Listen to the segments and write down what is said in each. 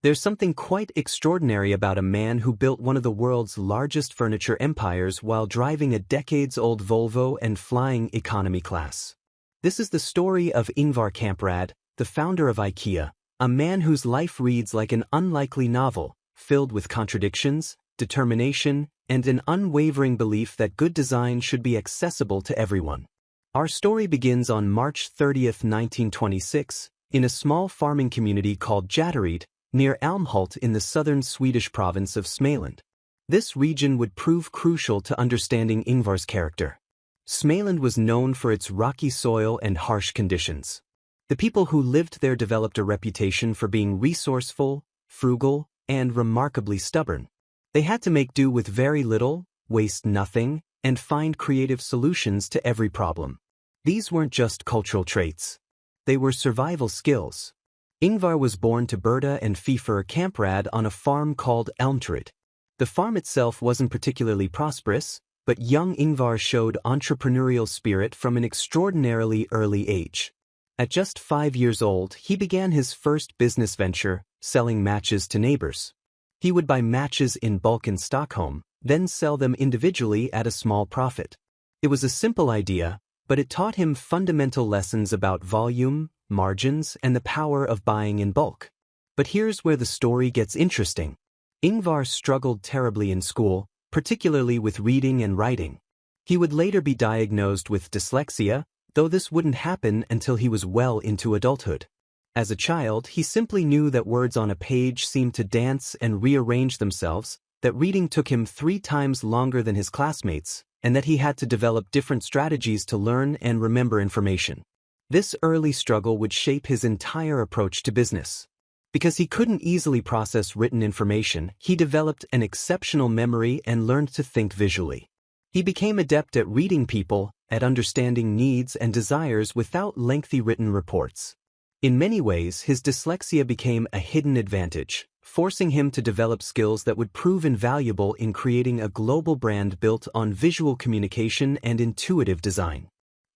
There's something quite extraordinary about a man who built one of the world's largest furniture empires while driving a decades-old Volvo and flying economy class. This is the story of Ingvar Kamprad, the founder of IKEA, a man whose life reads like an unlikely novel, filled with contradictions, determination, and an unwavering belief that good design should be accessible to everyone. Our story begins on March 30, 1926, in a small farming community called Jatteryd, near Älmhult in the southern Swedish province of Småland. This region would prove crucial to understanding Ingvar's character. Småland was known for its rocky soil and harsh conditions. The people who lived there developed a reputation for being resourceful, frugal, and remarkably stubborn. They had to make do with very little, waste nothing, and find creative solutions to every problem. These weren't just cultural traits. They were survival skills. Ingvar was born to Berta and Fifer Kamprad on a farm called Älmhult. The farm itself wasn't particularly prosperous, but young Ingvar showed entrepreneurial spirit from an extraordinarily early age. At just 5 years old, he began his first business venture, selling matches to neighbors. He would buy matches in bulk in Stockholm, then sell them individually at a small profit. It was a simple idea, but it taught him fundamental lessons about volume, margins, and the power of buying in bulk. But here's where the story gets interesting. Ingvar struggled terribly in school, particularly with reading and writing. He would later be diagnosed with dyslexia, though this wouldn't happen until he was well into adulthood. As a child, he simply knew that words on a page seemed to dance and rearrange themselves, that reading took him 3 times longer than his classmates, and that he had to develop different strategies to learn and remember information. This early struggle would shape his entire approach to business. Because he couldn't easily process written information, he developed an exceptional memory and learned to think visually. He became adept at reading people, at understanding needs and desires without lengthy written reports. In many ways, his dyslexia became a hidden advantage, forcing him to develop skills that would prove invaluable in creating a global brand built on visual communication and intuitive design.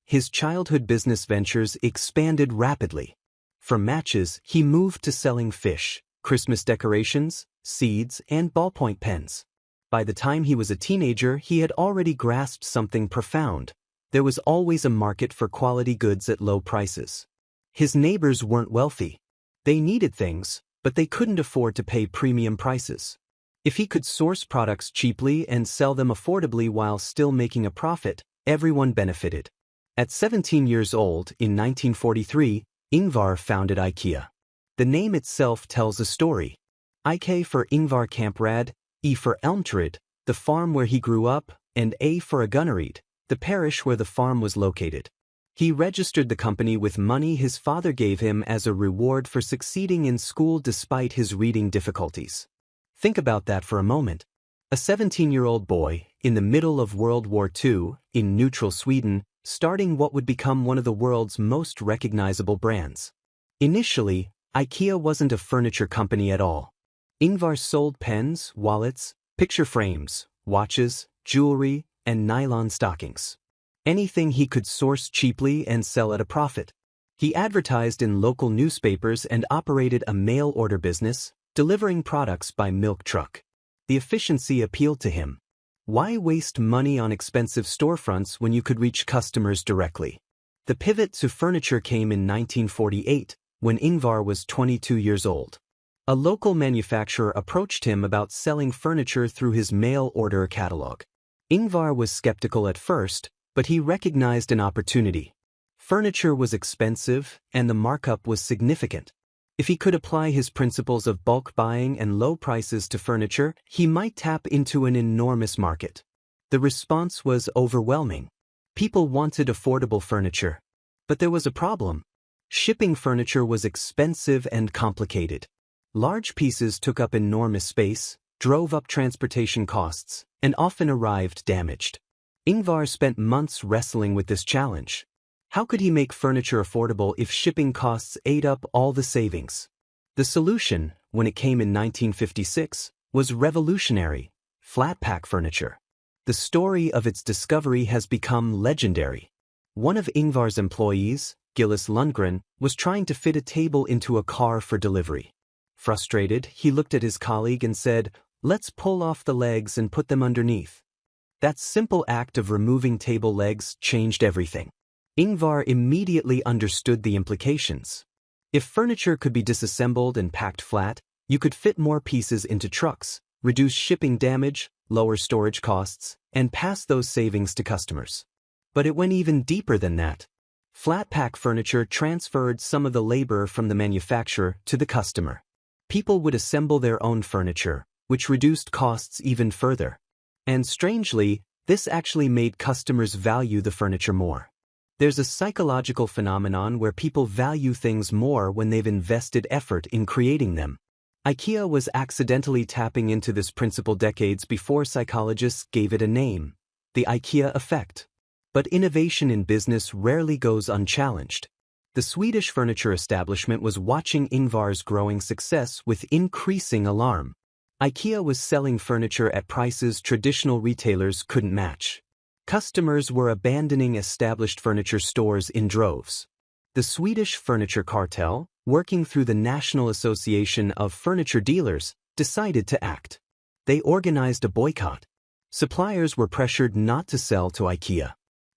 His childhood business ventures expanded rapidly. From matches, he moved to selling fish, Christmas decorations, seeds, and ballpoint pens. By the time he was a teenager, he had already grasped something profound. There was always a market for quality goods at low prices. His neighbors weren't wealthy. They needed things, but they couldn't afford to pay premium prices. If he could source products cheaply and sell them affordably while still making a profit, everyone benefited. At 17 years old, in 1943, Ingvar founded IKEA. The name itself tells a story. IK for Ingvar Kamprad, E for Älmhult, the farm where he grew up, and A for Agunnaryd, the parish where the farm was located. He registered the company with money his father gave him as a reward for succeeding in school despite his reading difficulties. Think about that for a moment. A 17-year-old boy, in the middle of World War II, in neutral Sweden, starting what would become one of the world's most recognizable brands. Initially, IKEA wasn't a furniture company at all. Ingvar sold pens, wallets, picture frames, watches, jewelry, and nylon stockings. Anything he could source cheaply and sell at a profit. He advertised in local newspapers and operated a mail-order business, delivering products by milk truck. The efficiency appealed to him. Why waste money on expensive storefronts when you could reach customers directly? The pivot to furniture came in 1948, when Ingvar was 22 years old. A local manufacturer approached him about selling furniture through his mail-order catalog. Ingvar was skeptical at first, but he recognized an opportunity. Furniture was expensive, and the markup was significant. If he could apply his principles of bulk buying and low prices to furniture, he might tap into an enormous market. The response was overwhelming. People wanted affordable furniture. But there was a problem. Shipping furniture was expensive and complicated. Large pieces took up enormous space, drove up transportation costs, and often arrived damaged. Ingvar spent months wrestling with this challenge. How could he make furniture affordable if shipping costs ate up all the savings? The solution, when it came in 1956, was revolutionary: flat-pack furniture. The story of its discovery has become legendary. One of Ingvar's employees, Gillis Lundgren, was trying to fit a table into a car for delivery. Frustrated, he looked at his colleague and said, "Let's pull off the legs and put them underneath." That simple act of removing table legs changed everything. Ingvar immediately understood the implications. If furniture could be disassembled and packed flat, you could fit more pieces into trucks, reduce shipping damage, lower storage costs, and pass those savings to customers. But it went even deeper than that. Flat-pack furniture transferred some of the labor from the manufacturer to the customer. People would assemble their own furniture, which reduced costs even further. And strangely, this actually made customers value the furniture more. There's a psychological phenomenon where people value things more when they've invested effort in creating them. IKEA was accidentally tapping into this principle decades before psychologists gave it a name: the IKEA effect. But innovation in business rarely goes unchallenged. The Swedish furniture establishment was watching Ingvar's growing success with increasing alarm. IKEA was selling furniture at prices traditional retailers couldn't match. Customers were abandoning established furniture stores in droves. The Swedish furniture cartel, working through the National Association of Furniture Dealers, decided to act. They organized a boycott. Suppliers were pressured not to sell to IKEA.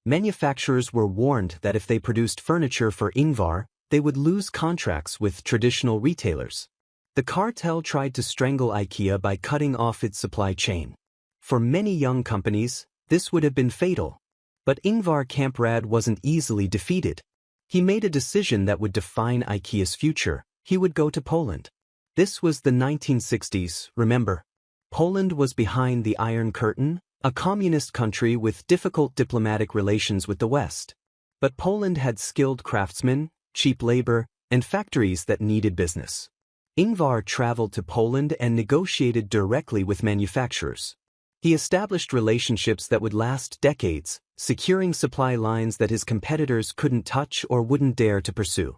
Manufacturers were warned that if they produced furniture for Ingvar, they would lose contracts with traditional retailers. The cartel tried to strangle IKEA by cutting off its supply chain. For many young companies, this would have been fatal. But Ingvar Kamprad wasn't easily defeated. He made a decision that would define IKEA's future. He would go to Poland. This was the 1960s, remember? Poland was behind the Iron Curtain, a communist country with difficult diplomatic relations with the West. But Poland had skilled craftsmen, cheap labor, and factories that needed business. Ingvar traveled to Poland and negotiated directly with manufacturers. He established relationships that would last decades, securing supply lines that his competitors couldn't touch or wouldn't dare to pursue.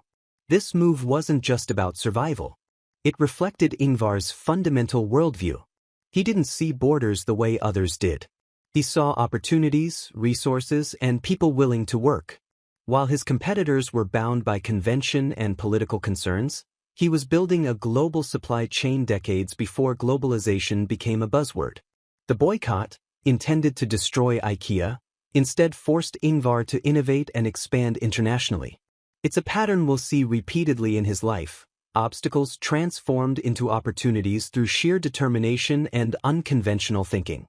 This move wasn't just about survival. It reflected Ingvar's fundamental worldview. He didn't see borders the way others did. He saw opportunities, resources, and people willing to work. While his competitors were bound by convention and political concerns, he was building a global supply chain decades before globalization became a buzzword. The boycott, intended to destroy IKEA, instead forced Ingvar to innovate and expand internationally. It's a pattern we'll see repeatedly in his life: obstacles transformed into opportunities through sheer determination and unconventional thinking.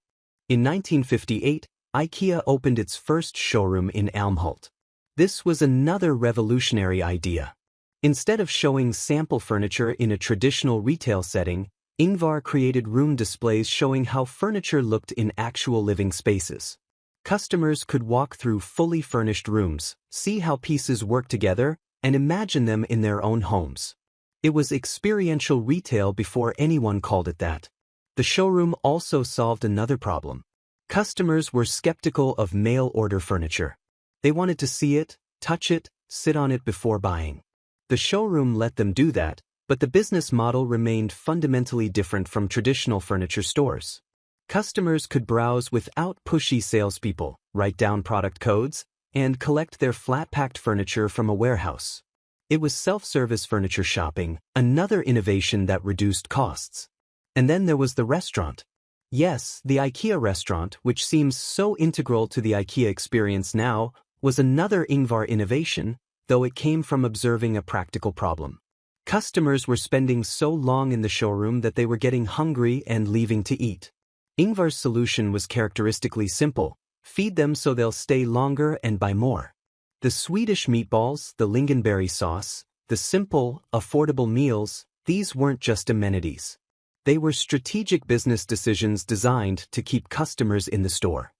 In 1958, IKEA opened its first showroom in Älmhult. This was another revolutionary idea. Instead of showing sample furniture in a traditional retail setting, Ingvar created room displays showing how furniture looked in actual living spaces. Customers could walk through fully furnished rooms, see how pieces work together, and imagine them in their own homes. It was experiential retail before anyone called it that. The showroom also solved another problem. Customers were skeptical of mail-order furniture. They wanted to see it, touch it, sit on it before buying. The showroom let them do that, but the business model remained fundamentally different from traditional furniture stores. Customers could browse without pushy salespeople, write down product codes, and collect their flat-packed furniture from a warehouse. It was self-service furniture shopping, another innovation that reduced costs. And then there was the restaurant. Yes, the IKEA restaurant, which seems so integral to the IKEA experience now, was another Ingvar innovation, though it came from observing a practical problem. Customers were spending so long in the showroom that they were getting hungry and leaving to eat. Ingvar's solution was characteristically simple: feed them so they'll stay longer and buy more. The Swedish meatballs, the lingonberry sauce, the simple, affordable meals, these weren't just amenities. They were strategic business decisions designed to keep customers in the store.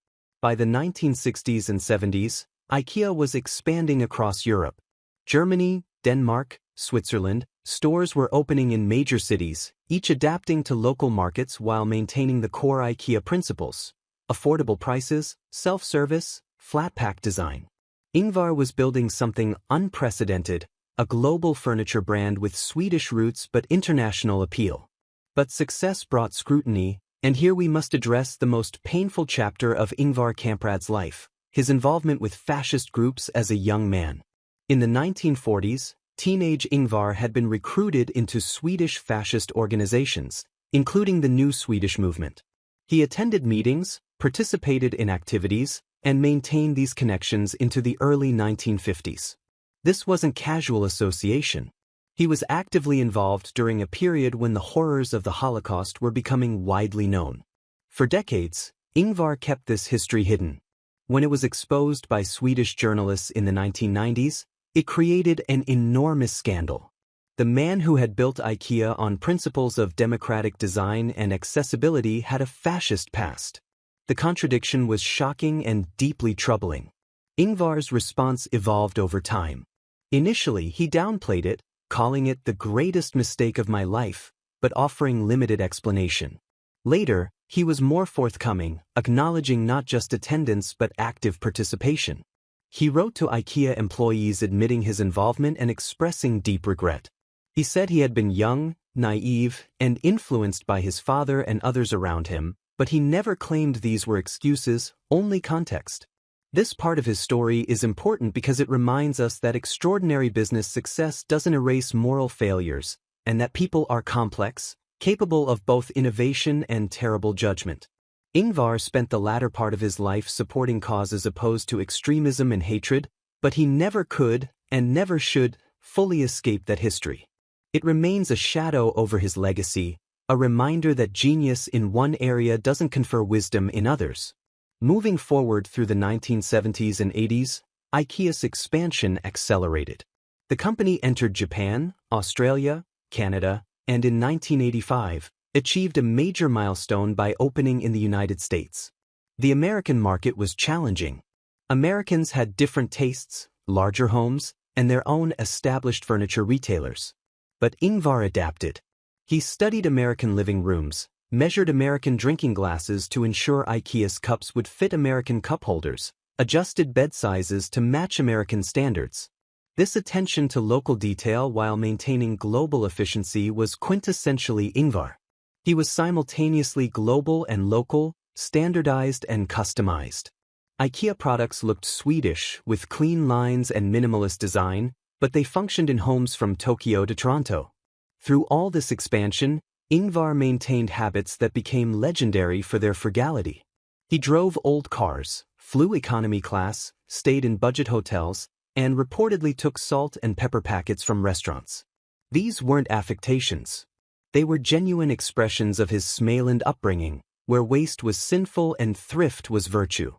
By the 1960s and 70s, IKEA was expanding across Europe. Germany, Denmark, Switzerland, stores were opening in major cities, each adapting to local markets while maintaining the core IKEA principles: affordable prices, self-service, flat-pack design. Ingvar was building something unprecedented, a global furniture brand with Swedish roots but international appeal. But success brought scrutiny, and here we must address the most painful chapter of Ingvar Kamprad's life: his involvement with fascist groups as a young man. In the 1940s, teenage Ingvar had been recruited into Swedish fascist organizations, including the New Swedish Movement. He attended meetings, participated in activities, and maintained these connections into the early 1950s. This wasn't casual association. He was actively involved during a period when the horrors of the Holocaust were becoming widely known. For decades, Ingvar kept this history hidden. When it was exposed by Swedish journalists in the 1990s, it created an enormous scandal. The man who had built IKEA on principles of democratic design and accessibility had a fascist past. The contradiction was shocking and deeply troubling. Ingvar's response evolved over time. Initially, he downplayed it, calling it the greatest mistake of my life, but offering limited explanation. Later, he was more forthcoming, acknowledging not just attendance but active participation. He wrote to IKEA employees admitting his involvement and expressing deep regret. He said he had been young, naive, and influenced by his father and others around him, but he never claimed these were excuses, only context. This part of his story is important because it reminds us that extraordinary business success doesn't erase moral failures, and that people are complex, capable of both innovation and terrible judgment. Ingvar spent the latter part of his life supporting causes opposed to extremism and hatred, but he never could, and never should, fully escape that history. It remains a shadow over his legacy, a reminder that genius in one area doesn't confer wisdom in others. Moving forward through the 1970s and 80s, IKEA's expansion accelerated. The company entered Japan, Australia, Canada, and in 1985, achieved a major milestone by opening in the United States. The American market was challenging. Americans had different tastes, larger homes, and their own established furniture retailers. But Ingvar adapted. He studied American living rooms, measured American drinking glasses to ensure IKEA's cups would fit American cup holders, adjusted bed sizes to match American standards. This attention to local detail while maintaining global efficiency was quintessentially Ingvar. He was simultaneously global and local, standardized and customized. IKEA products looked Swedish with clean lines and minimalist design, but they functioned in homes from Tokyo to Toronto. Through all this expansion, Ingvar maintained habits that became legendary for their frugality. He drove old cars, flew economy class, stayed in budget hotels, and reportedly took salt and pepper packets from restaurants. These weren't affectations. They were genuine expressions of his Småland upbringing, where waste was sinful and thrift was virtue.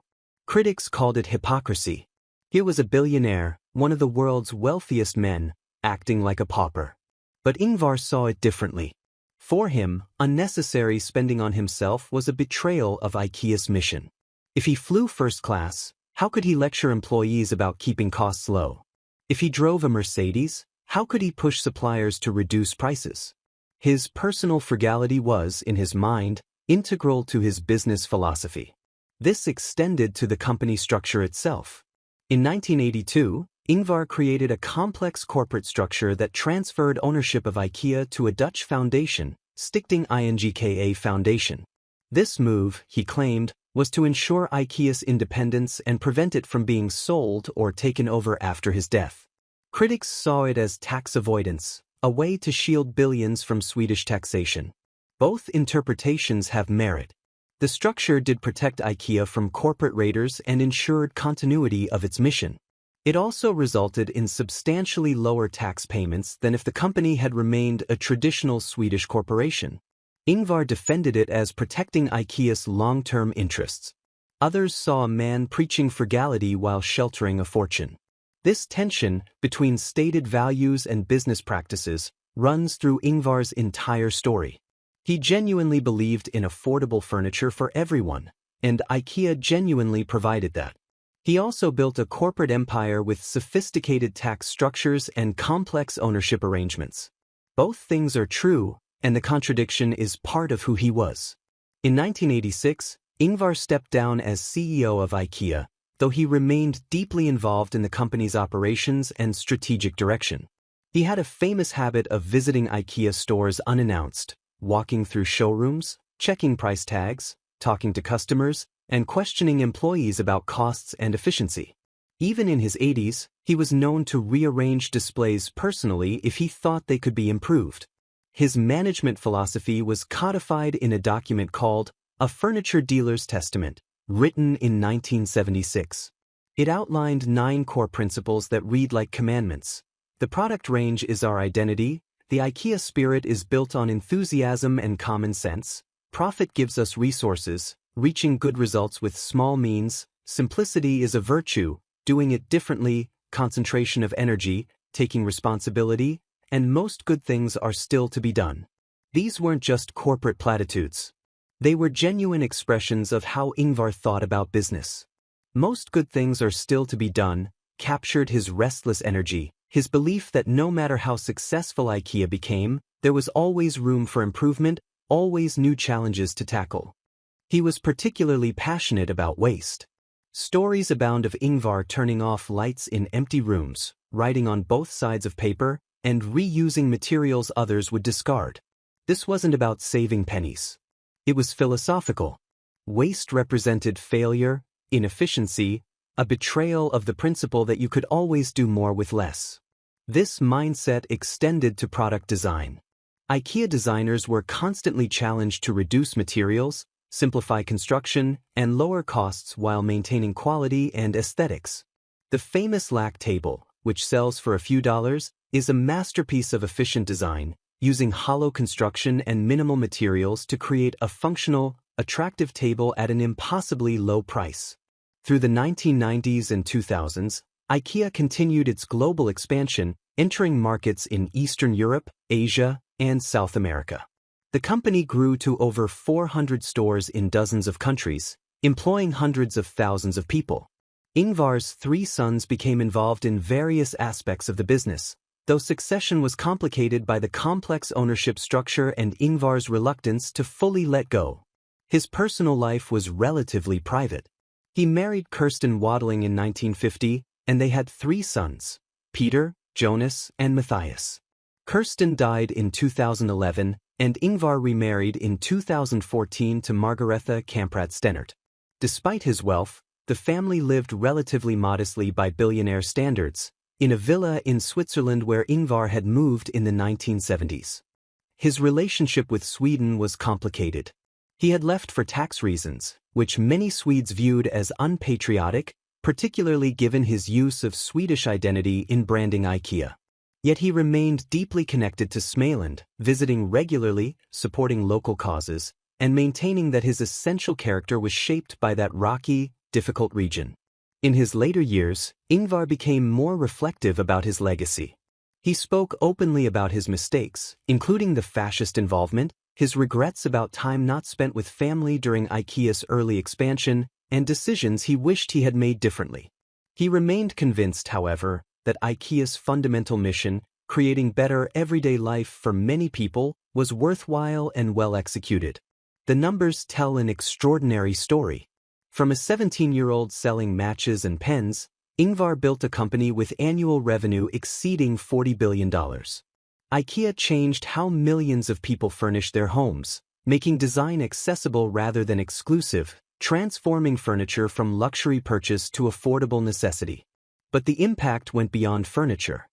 Critics called it hypocrisy. Here was a billionaire, one of the world's wealthiest men, acting like a pauper. But Ingvar saw it differently. For him, unnecessary spending on himself was a betrayal of IKEA's mission. If he flew first class, how could he lecture employees about keeping costs low? If he drove a Mercedes, how could he push suppliers to reduce prices? His personal frugality was, in his mind, integral to his business philosophy. This extended to the company structure itself. In 1982, Ingvar created a complex corporate structure that transferred ownership of IKEA to a Dutch foundation, Stichting INGKA Foundation. This move, he claimed, was to ensure IKEA's independence and prevent it from being sold or taken over after his death. Critics saw it as tax avoidance, a way to shield billions from Swedish taxation. Both interpretations have merit. The structure did protect IKEA from corporate raiders and ensured continuity of its mission. It also resulted in substantially lower tax payments than if the company had remained a traditional Swedish corporation. Ingvar defended it as protecting IKEA's long-term interests. Others saw a man preaching frugality while sheltering a fortune. This tension between stated values and business practices runs through Ingvar's entire story. He genuinely believed in affordable furniture for everyone, and IKEA genuinely provided that. He also built a corporate empire with sophisticated tax structures and complex ownership arrangements. Both things are true, and the contradiction is part of who he was. In 1986, Ingvar stepped down as CEO of IKEA, though he remained deeply involved in the company's operations and strategic direction. He had a famous habit of visiting IKEA stores unannounced, walking through showrooms, checking price tags, talking to customers, and questioning employees about costs and efficiency. Even in his 80s, He was known to rearrange displays personally if he thought they could be improved. His management philosophy was codified in a document called A Furniture Dealer's Testament, written in 1976. It outlined 9 core principles that read like commandments. The product range is our identity, the IKEA spirit is built on enthusiasm and common sense, profit gives us resources, reaching good results with small means, simplicity is a virtue, doing it differently, concentration of energy, taking responsibility, and most good things are still to be done. These weren't just corporate platitudes. They were genuine expressions of how Ingvar thought about business. Most good things are still to be done captured his restless energy, his belief that no matter how successful IKEA became, there was always room for improvement, always new challenges to tackle. He was particularly passionate about waste. Stories abound of Ingvar turning off lights in empty rooms, writing on both sides of paper, and reusing materials others would discard. This wasn't about saving pennies. It was philosophical. Waste represented failure, inefficiency, a betrayal of the principle that you could always do more with less. This mindset extended to product design. IKEA designers were constantly challenged to reduce materials, simplify construction, and lower costs while maintaining quality and aesthetics. The famous lac table, which sells for a few dollars, is a masterpiece of efficient design, using hollow construction and minimal materials to create a functional, attractive table at an impossibly low price. Through the 1990s and 2000s, IKEA continued its global expansion, entering markets in Eastern Europe, Asia, and South America. The company grew to over 400 stores in dozens of countries, employing hundreds of thousands of people. Ingvar's 3 sons became involved in various aspects of the business, though succession was complicated by the complex ownership structure and Ingvar's reluctance to fully let go. His personal life was relatively private. He married Kirsten Wadling in 1950, and they had 3 sons, Peter, Jonas, and Matthias. Kirsten died in 2011, and Ingvar remarried in 2014 to Margaretha Kamprad. Despite his wealth, the family lived relatively modestly by billionaire standards, in a villa in Switzerland where Ingvar had moved in the 1970s. His relationship with Sweden was complicated. He had left for tax reasons, which many Swedes viewed as unpatriotic, particularly given his use of Swedish identity in branding IKEA. Yet he remained deeply connected to Småland, visiting regularly, supporting local causes, and maintaining that his essential character was shaped by that rocky, difficult region. In his later years, Ingvar became more reflective about his legacy. He spoke openly about his mistakes, including the fascist involvement, his regrets about time not spent with family during IKEA's early expansion, and decisions he wished he had made differently. He remained convinced, however, that IKEA's fundamental mission, creating better everyday life for many people, was worthwhile and well executed. The numbers tell an extraordinary story. From a 17-year-old selling matches and pens, Ingvar built a company with annual revenue exceeding $40 billion. IKEA changed how millions of people furnish their homes, making design accessible rather than exclusive, transforming furniture from luxury purchase to affordable necessity. But the impact went beyond furniture.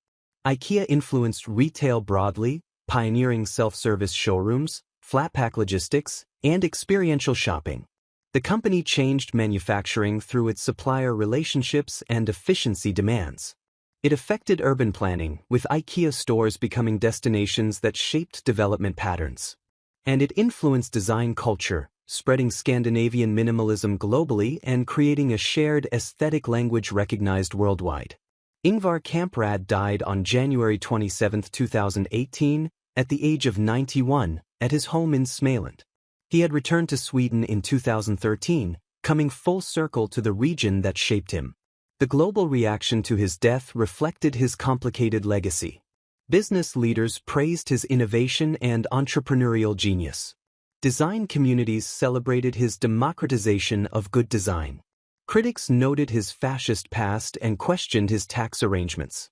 IKEA influenced retail broadly, pioneering self-service showrooms, flat-pack logistics, and experiential shopping. The company changed manufacturing through its supplier relationships and efficiency demands. It affected urban planning, with IKEA stores becoming destinations that shaped development patterns. And it influenced design culture, spreading Scandinavian minimalism globally and creating a shared aesthetic language recognized worldwide. Ingvar Kamprad died on January 27, 2018, at the age of 91, at his home in Småland. He had returned to Sweden in 2013, coming full circle to the region that shaped him. The global reaction to his death reflected his complicated legacy. Business leaders praised his innovation and entrepreneurial genius. Design communities celebrated his democratization of good design. Critics noted his fascist past and questioned his tax arrangements.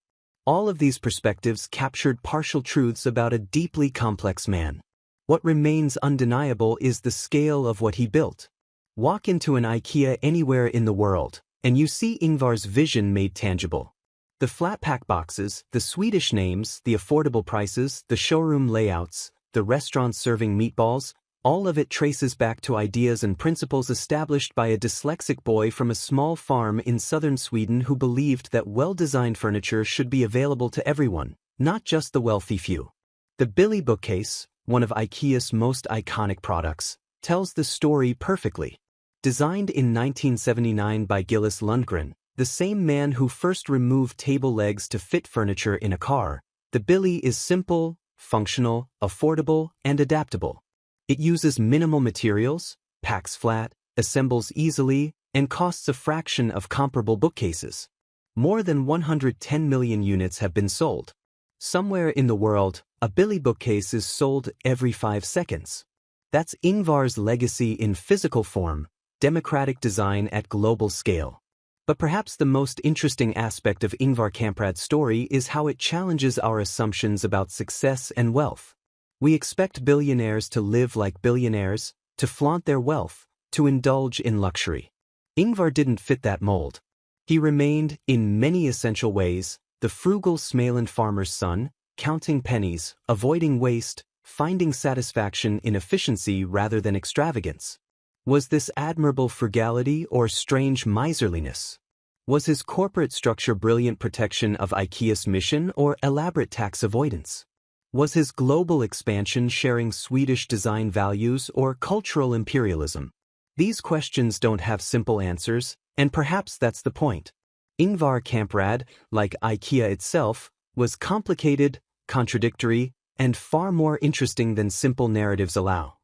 All of these perspectives captured partial truths about a deeply complex man. What remains undeniable is the scale of what he built. Walk into an IKEA anywhere in the world, and you see Ingvar's vision made tangible. The flat-pack boxes, the Swedish names, the affordable prices, the showroom layouts, the restaurants serving meatballs, all of it traces back to ideas and principles established by a dyslexic boy from a small farm in southern Sweden who believed that well-designed furniture should be available to everyone, not just the wealthy few. The Billy bookcase, one of IKEA's most iconic products, tells the story perfectly. Designed in 1979 by Gillis Lundgren, the same man who first removed table legs to fit furniture in a car, the Billy is simple, functional, affordable, and adaptable. It uses minimal materials, packs flat, assembles easily, and costs a fraction of comparable bookcases. More than 110 million units have been sold. Somewhere in the world, a Billy bookcase is sold every 5 seconds. That's Ingvar's legacy in physical form, democratic design at global scale. But perhaps the most interesting aspect of Ingvar Kamprad's story is how it challenges our assumptions about success and wealth. We expect billionaires to live like billionaires, to flaunt their wealth, to indulge in luxury. Ingvar didn't fit that mold. He remained, in many essential ways, the frugal Småland farmer's son, counting pennies, avoiding waste, finding satisfaction in efficiency rather than extravagance. Was this admirable frugality or strange miserliness? Was his corporate structure brilliant protection of IKEA's mission or elaborate tax avoidance? Was his global expansion sharing Swedish design values or cultural imperialism? These questions don't have simple answers, and perhaps that's the point. Ingvar Kamprad, like IKEA itself, was complicated, contradictory, and far more interesting than simple narratives allow.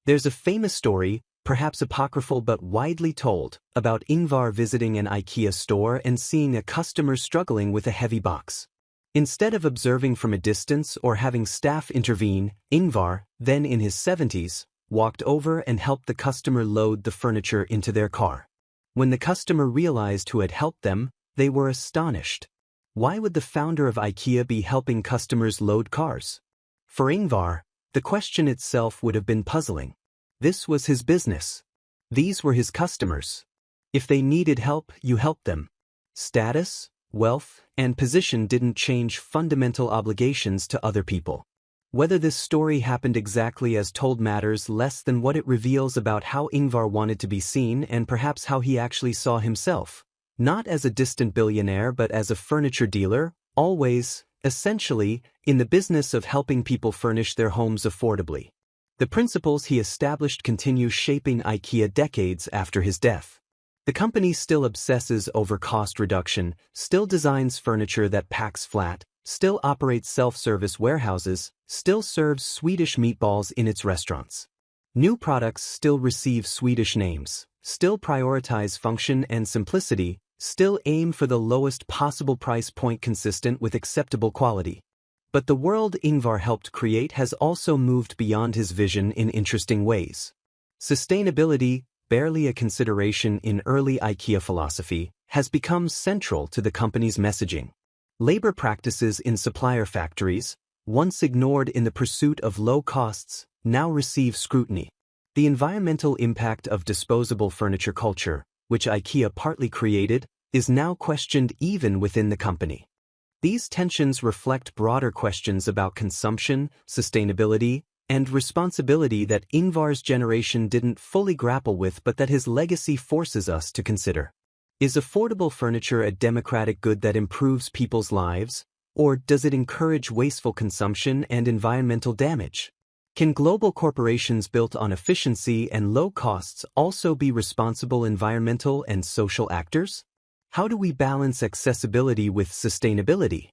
There's a famous story, perhaps apocryphal but widely told, about Ingvar visiting an IKEA store and seeing a customer struggling with a heavy box. Instead of observing from a distance or having staff intervene, Ingvar, then in his 70s, walked over and helped the customer load the furniture into their car. When the customer realized who had helped them, they were astonished. Why would the founder of IKEA be helping customers load cars? For Ingvar, the question itself would have been puzzling. This was his business. These were his customers. If they needed help, you helped them. Status, wealth, and position didn't change fundamental obligations to other people. Whether this story happened exactly as told matters less than what it reveals about how Ingvar wanted to be seen and perhaps how he actually saw himself. Not as a distant billionaire but as a furniture dealer, always, essentially, in the business of helping people furnish their homes affordably. The principles he established continue shaping IKEA decades after his death. The company still obsesses over cost reduction, still designs furniture that packs flat, still operates self-service warehouses, still serves Swedish meatballs in its restaurants. New products still receive Swedish names, still prioritize function and simplicity, still aim for the lowest possible price point consistent with acceptable quality. But the world Ingvar helped create has also moved beyond his vision in interesting ways. Sustainability, barely a consideration in early IKEA philosophy, has become central to the company's messaging. Labor practices in supplier factories, once ignored in the pursuit of low costs, now receive scrutiny. The environmental impact of disposable furniture culture, which IKEA partly created, is now questioned even within the company. These tensions reflect broader questions about consumption, sustainability, and responsibility that Ingvar's generation didn't fully grapple with but that his legacy forces us to consider. Is affordable furniture a democratic good that improves people's lives, or does it encourage wasteful consumption and environmental damage? Can global corporations built on efficiency and low costs also be responsible environmental and social actors? How do we balance accessibility with sustainability?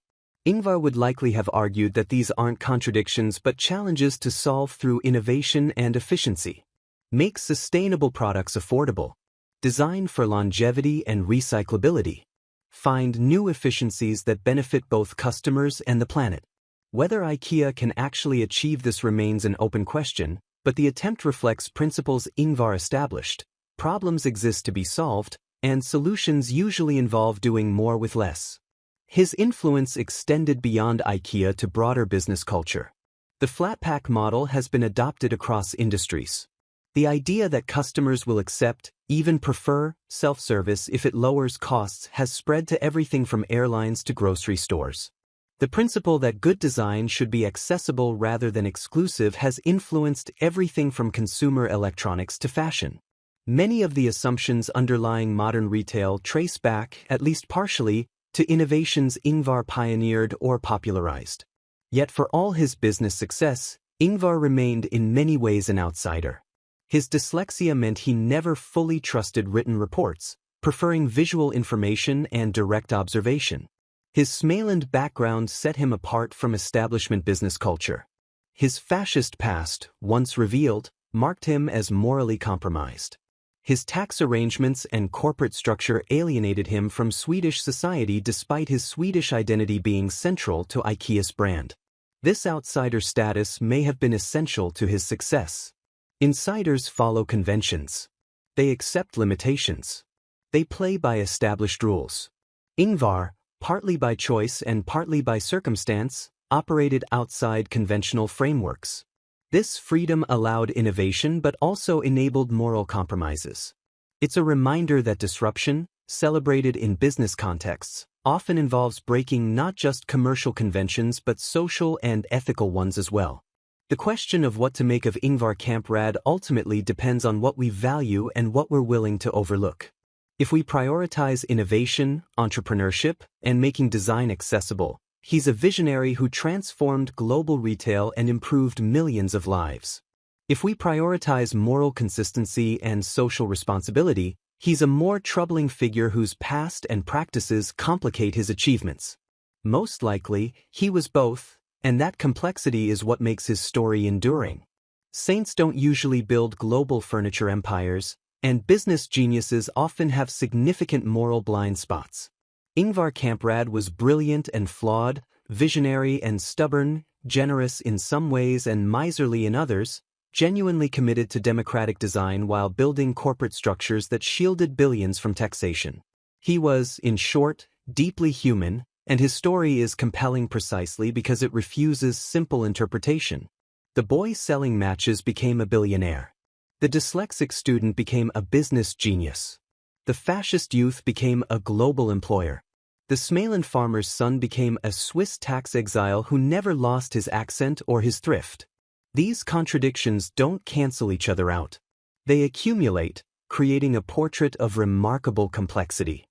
Ingvar would likely have argued that these aren't contradictions but challenges to solve through innovation and efficiency. Make sustainable products affordable. Design for longevity and recyclability. Find new efficiencies that benefit both customers and the planet. Whether IKEA can actually achieve this remains an open question, but the attempt reflects principles Ingvar established. Problems exist to be solved, and solutions usually involve doing more with less. His influence extended beyond IKEA to broader business culture. The flat-pack model has been adopted across industries. The idea that customers will accept, even prefer, self-service if it lowers costs has spread to everything from airlines to grocery stores. The principle that good design should be accessible rather than exclusive has influenced everything from consumer electronics to fashion. Many of the assumptions underlying modern retail trace back, at least partially, to innovations Ingvar pioneered or popularized. Yet for all his business success, Ingvar remained in many ways an outsider. His dyslexia meant he never fully trusted written reports, preferring visual information and direct observation. His Småland background set him apart from establishment business culture. His fascist past, once revealed, marked him as morally compromised. His tax arrangements and corporate structure alienated him from Swedish society despite his Swedish identity being central to IKEA's brand. This outsider status may have been essential to his success. Insiders follow conventions. They accept limitations. They play by established rules. Ingvar, partly by choice and partly by circumstance, operated outside conventional frameworks. This freedom allowed innovation but also enabled moral compromises. It's a reminder that disruption, celebrated in business contexts, often involves breaking not just commercial conventions but social and ethical ones as well. The question of what to make of Ingvar Kamprad ultimately depends on what we value and what we're willing to overlook. If we prioritize innovation, entrepreneurship, and making design accessible, he's a visionary who transformed global retail and improved millions of lives. If we prioritize moral consistency and social responsibility, he's a more troubling figure whose past and practices complicate his achievements. Most likely, he was both, and that complexity is what makes his story enduring. Saints don't usually build global furniture empires, and business geniuses often have significant moral blind spots. Ingvar Kamprad was brilliant and flawed, visionary and stubborn, generous in some ways and miserly in others, genuinely committed to democratic design while building corporate structures that shielded billions from taxation. He was, in short, deeply human, and his story is compelling precisely because it refuses simple interpretation. The boy selling matches became a billionaire. The dyslexic student became a business genius. The fascist youth became a global employer. The Småland farmer's son became a Swiss tax exile who never lost his accent or his thrift. These contradictions don't cancel each other out. They accumulate, creating a portrait of remarkable complexity.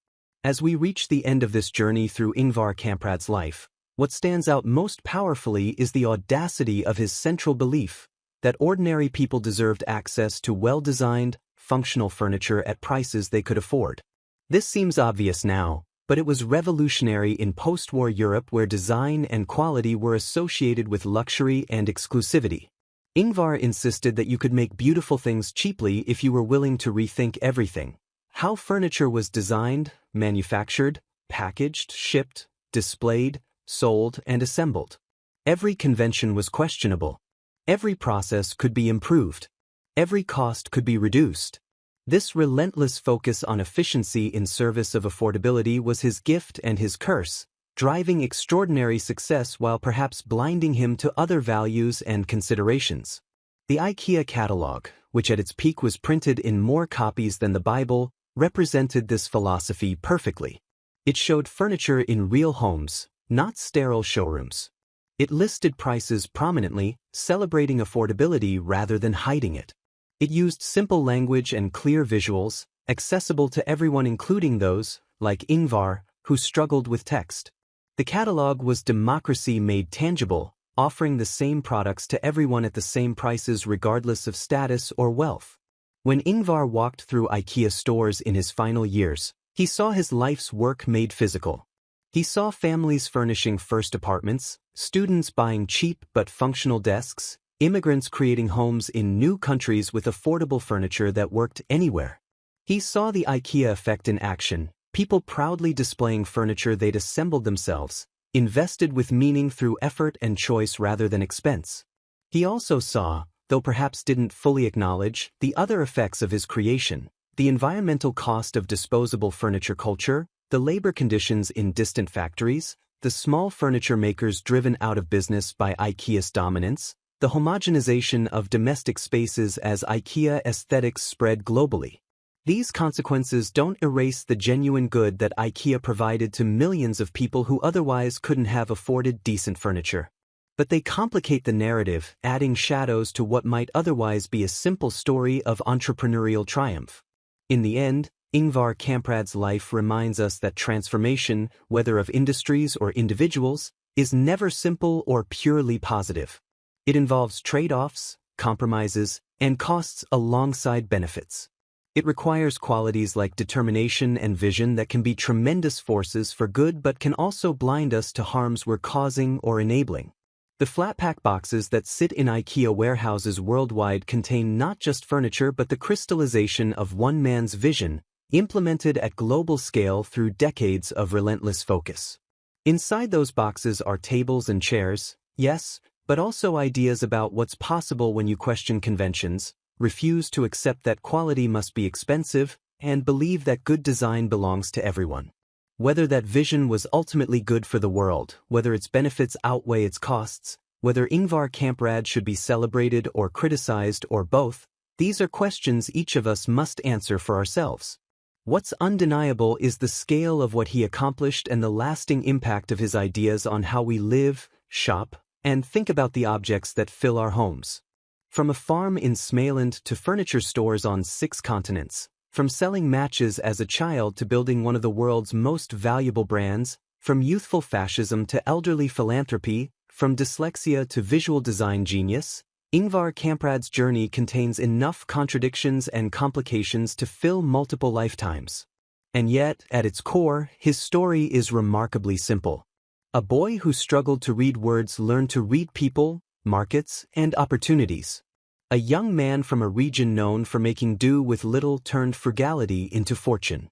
As we reach the end of this journey through Ingvar Kamprad's life, what stands out most powerfully is the audacity of his central belief that ordinary people deserved access to well-designed, functional furniture at prices they could afford. This seems obvious now, but it was revolutionary in post-war Europe where design and quality were associated with luxury and exclusivity. Ingvar insisted that you could make beautiful things cheaply if you were willing to rethink everything. How furniture was designed, manufactured, packaged, shipped, displayed, sold, and assembled. Every convention was questionable. Every process could be improved. Every cost could be reduced. This relentless focus on efficiency in service of affordability was his gift and his curse, driving extraordinary success while perhaps blinding him to other values and considerations. The IKEA catalog, which at its peak was printed in more copies than the Bible, represented this philosophy perfectly. It showed furniture in real homes, not sterile showrooms. It listed prices prominently, celebrating affordability rather than hiding it. It used simple language and clear visuals, accessible to everyone including those, like Ingvar, who struggled with text. The catalog was democracy made tangible, offering the same products to everyone at the same prices regardless of status or wealth. When Ingvar walked through IKEA stores in his final years, he saw his life's work made physical. He saw families furnishing first apartments, students buying cheap but functional desks, immigrants creating homes in new countries with affordable furniture that worked anywhere. He saw the IKEA effect in action, people proudly displaying furniture they'd assembled themselves, invested with meaning through effort and choice rather than expense. He also saw, though perhaps didn't fully acknowledge, the other effects of his creation: the environmental cost of disposable furniture culture, the labor conditions in distant factories, the small furniture makers driven out of business by IKEA's dominance, the homogenization of domestic spaces as IKEA aesthetics spread globally. These consequences don't erase the genuine good that IKEA provided to millions of people who otherwise couldn't have afforded decent furniture. But they complicate the narrative, adding shadows to what might otherwise be a simple story of entrepreneurial triumph. In the end, Ingvar Kamprad's life reminds us that transformation, whether of industries or individuals, is never simple or purely positive. It involves trade-offs, compromises, and costs alongside benefits. It requires qualities like determination and vision that can be tremendous forces for good but can also blind us to harms we're causing or enabling. The flat-pack boxes that sit in IKEA warehouses worldwide contain not just furniture but the crystallization of one man's vision, implemented at global scale through decades of relentless focus. Inside those boxes are tables and chairs, yes, but also ideas about what's possible when you question conventions, refuse to accept that quality must be expensive, and believe that good design belongs to everyone. Whether that vision was ultimately good for the world, whether its benefits outweigh its costs, whether Ingvar Kamprad should be celebrated or criticized or both, these are questions each of us must answer for ourselves. What's undeniable is the scale of what he accomplished and the lasting impact of his ideas on how we live, shop, and think about the objects that fill our homes. From a farm in Småland to furniture stores on 6 continents, from selling matches as a child to building one of the world's most valuable brands, from youthful fascism to elderly philanthropy, from dyslexia to visual design genius, Ingvar Kamprad's journey contains enough contradictions and complications to fill multiple lifetimes. And yet, at its core, his story is remarkably simple. A boy who struggled to read words learned to read people, markets, and opportunities. A young man from a region known for making do with little turned frugality into fortune.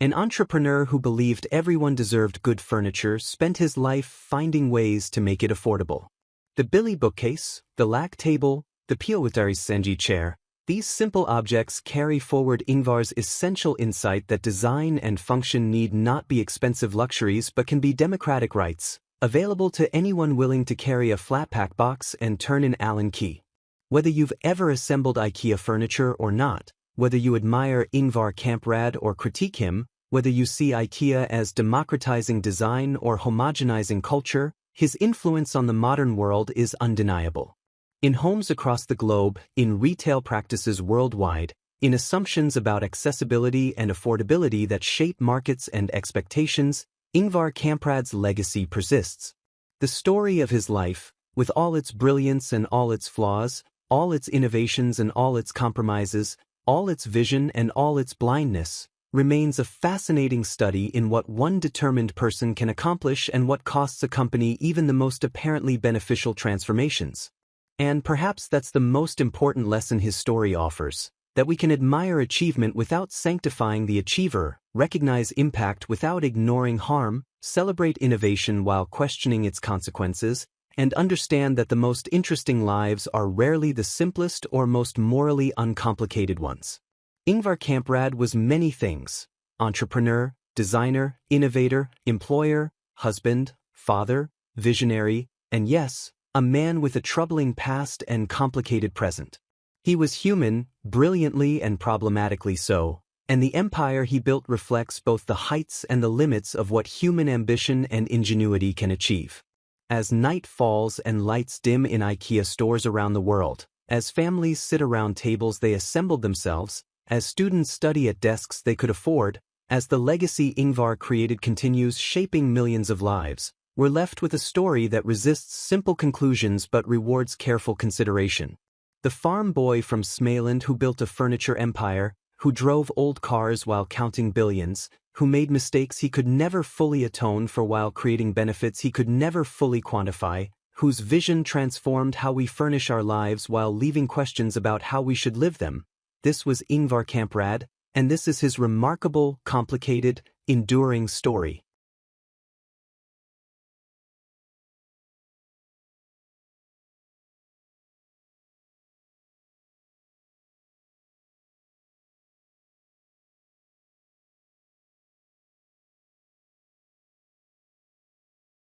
An entrepreneur who believed everyone deserved good furniture spent his life finding ways to make it affordable. The Billy bookcase, the Lack table, the Senji chair, these simple objects carry forward Ingvar's essential insight that design and function need not be expensive luxuries but can be democratic rights, available to anyone willing to carry a flat-pack box and turn an Allen key. Whether you've ever assembled IKEA furniture or not, whether you admire Ingvar Kamprad or critique him, whether you see IKEA as democratizing design or homogenizing culture, his influence on the modern world is undeniable. In homes across the globe, in retail practices worldwide, in assumptions about accessibility and affordability that shape markets and expectations, Ingvar Kamprad's legacy persists. The story of his life, with all its brilliance and all its flaws, all its innovations and all its compromises, all its vision and all its blindness, remains a fascinating study in what one determined person can accomplish and what costs a company even the most apparently beneficial transformations. And perhaps that's the most important lesson his story offers, that we can admire achievement without sanctifying the achiever, recognize impact without ignoring harm, celebrate innovation while questioning its consequences, and understand that the most interesting lives are rarely the simplest or most morally uncomplicated ones. Ingvar Kamprad was many things: entrepreneur, designer, innovator, employer, husband, father, visionary, and yes, a man with a troubling past and complicated present. He was human, brilliantly and problematically so, and the empire he built reflects both the heights and the limits of what human ambition and ingenuity can achieve. As night falls and lights dim in IKEA stores around the world, as families sit around tables they assembled themselves, as students study at desks they could afford, as the legacy Ingvar created continues shaping millions of lives, we're left with a story that resists simple conclusions but rewards careful consideration. The farm boy from Småland who built a furniture empire, who drove old cars while counting billions, who made mistakes he could never fully atone for while creating benefits he could never fully quantify, whose vision transformed how we furnish our lives while leaving questions about how we should live them. This was Ingvar Kamprad, and this is his remarkable, complicated, enduring story.